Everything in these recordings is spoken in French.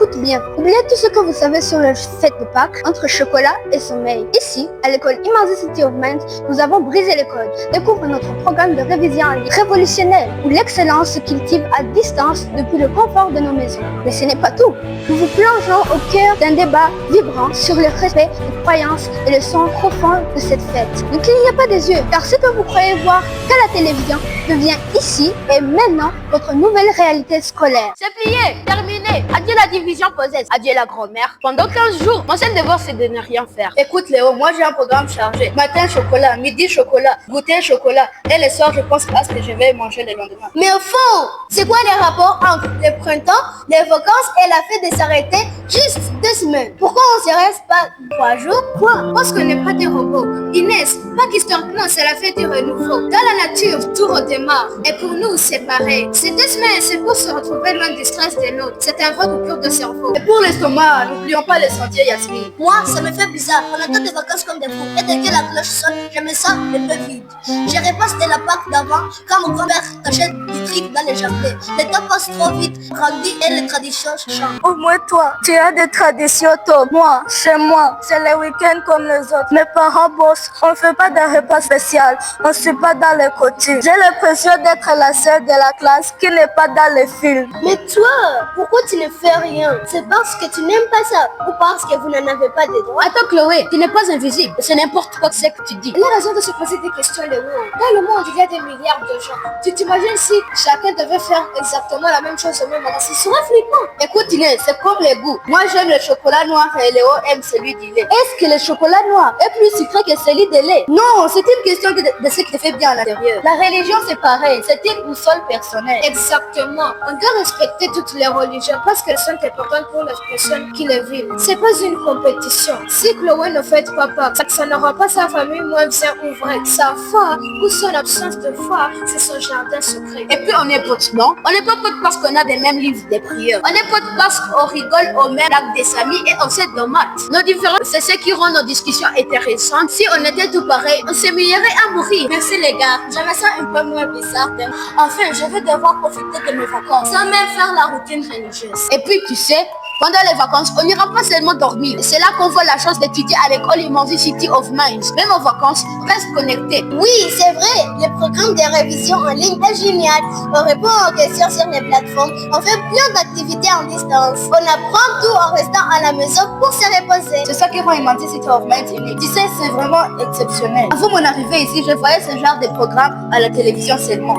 Écoute bien, oubliez tout ce que vous savez sur le fête de Pâques entre chocolat et sommeil. Ici, à l'école Immersive City of Minds, nous avons brisé les codes. Découvre notre programme de révision en ligne révolutionnaire où l'excellence se cultive à distance depuis le confort de nos maisons. Mais ce n'est pas tout. Nous vous plongeons au cœur d'un débat vibrant sur le respect des croyances et le sens profond de cette fête. Ne clignez pas des yeux, car ce que vous croyez voir qu'à la télévision devient ici et maintenant votre nouvelle réalité scolaire. C'est plié, terminé. Adieu la division possesse, adieu la grand-mère. Pendant 15 jours, mon seul devoir c'est de ne rien faire. Écoute Léo, moi j'ai un programme chargé. Matin chocolat, midi chocolat, goûter chocolat. Et le soir je pense à ce que je vais manger le lendemain. Mais au fond, c'est quoi les rapports entre le printemps, les vacances et la fête de s'arrêter juste 2 semaines? Pourquoi on ne se reste pas 3 jours? Quoi? Parce qu'on n'est pas des robots. Inès, pas qu'histoire, non, c'est la fête du renouveau. Dans la nature, tout redémarre. Et pour nous, c'est pareil. Ces 2 semaines, c'est pour se retrouver loin du stress de l'autre. C'est un vrai coupure de cerveau. Et pour l'estomac, n'oublions pas les sentiers Yasmine. Moi, ça me fait bizarre. On attend des vacances comme des fous. Et dès que la cloche sonne, je me sens le peu vide. Je repasse de la Pâques d'avant, quand mon grand-père cachait des trucs dans les jardins. Le temps passe trop vite, grandit et les traditions changent. Au moins toi, tu as des traditions tôt. Moi, chez moi, c'est les week-ends comme les autres. Mes parents bossent, on fait pas de repas spécial, on suit pas dans les côtés. J'ai l'impression d'être la seule de la classe qui n'est pas dans les films. Mais toi, pourquoi tu ne fais rien? C'est parce que tu n'aimes pas ça ou parce que vous n'en avez pas de droits? Attends Chloé, tu n'es pas invisible. C'est n'importe quoi que c'est que tu dis. Il y a raison de se poser des questions, Léo. Dans le monde, il y a des milliards de gens. Tu t'imagines si chacun devait faire exactement la même chose au même moment? Ce serait flippant. Écoute Inès, c'est comme les goûts. Moi j'aime le chocolat noir et Léo aime celui du lait. Est-ce que le chocolat noir est plus sucré que celui de lait? Non, c'est une question de ce qui te fait bien à l'intérieur. La religion c'est pareil, c'est une boussole personnelle. Exactement. On doit respecter toutes les religions parce qu'elles sont importantes pour les personnes qui les vivent. C'est pas une compétition. Si Chloé ne fête pas Pâques, ça n'aura pas sa famille moins bien ouvrée. Sa foi ou son absence de foi, c'est son jardin secret. Et puis on est potes, non? On n'est pas potes parce qu'on a des mêmes livres des prières. On est potes parce qu'on rigole au même lac des amis et on s'aide nos maths. Nos différences, c'est ce qui rend nos discussions intéressantes. Si on était tout pareil, on s'amuserait à mourir. Merci les gars, je me sens un peu moins bizarre. Enfin, je vais devoir profiter de mes vacances sans même faire la routine religieuse. Et puis tu sais, pendant les vacances, on n'ira pas seulement dormir. C'est là qu'on voit la chance d'étudier à l'école Immersive City of Minds. Même en vacances, reste connecté. Oui, c'est vrai. Le programme de révision en ligne est génial. On répond aux questions sur les plateformes. On fait plein d'activités en distance. On apprend tout en restant à la maison pour se reposer. C'est ça qui rend Immersive City of Minds unique. Tu sais, c'est vraiment exceptionnel. Avant mon arrivée ici, je voyais ce genre de programme à la télévision seulement.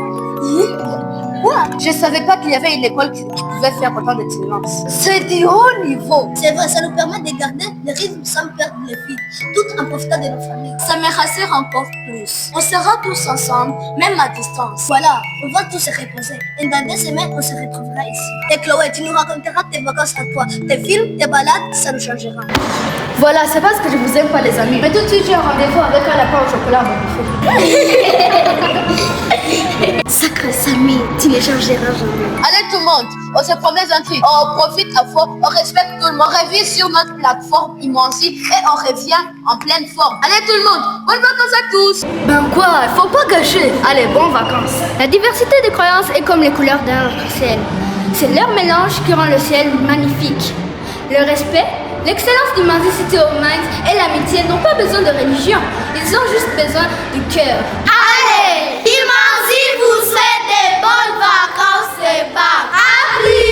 Quoi? Je savais pas qu'il y avait une école qui pouvait faire autant d'excellence. C'est du haut niveau. C'est vrai, ça nous permet de garder le rythme sans perdre le fil, tout en profitant de nos familles. Ça me rassure encore plus. On sera tous ensemble, même à distance. Voilà, on va tous se reposer. Et dans 2 semaines, on se retrouvera ici. Et Chloé, tu nous raconteras tes vacances à toi. Tes films, tes balades, ça nous changera. Voilà, c'est parce que je vous aime pas les amis. Mais tout de suite, j'ai un rendez-vous avec un lapin au chocolat à mon buffet. Sacré Samy, tu ne changeras jamais. Allez tout le monde, on se promet un truc. On profite à fond, on respecte tout le monde. On revient sur notre plateforme Immersive et on revient en pleine forme. Allez tout le monde, bonnes vacances à tous. Ben quoi, faut pas gâcher. Allez, bonnes vacances. La diversité des croyances est comme les couleurs d'un arc-en-ciel. C'est leur mélange qui rend le ciel magnifique. Le respect, l'excellence d'Immersive City of Minds et l'amitié n'ont pas besoin de religion. Ils ont juste besoin du cœur. Allez, Immersive vous souhaite des bonnes vacances de Pâques. À plus!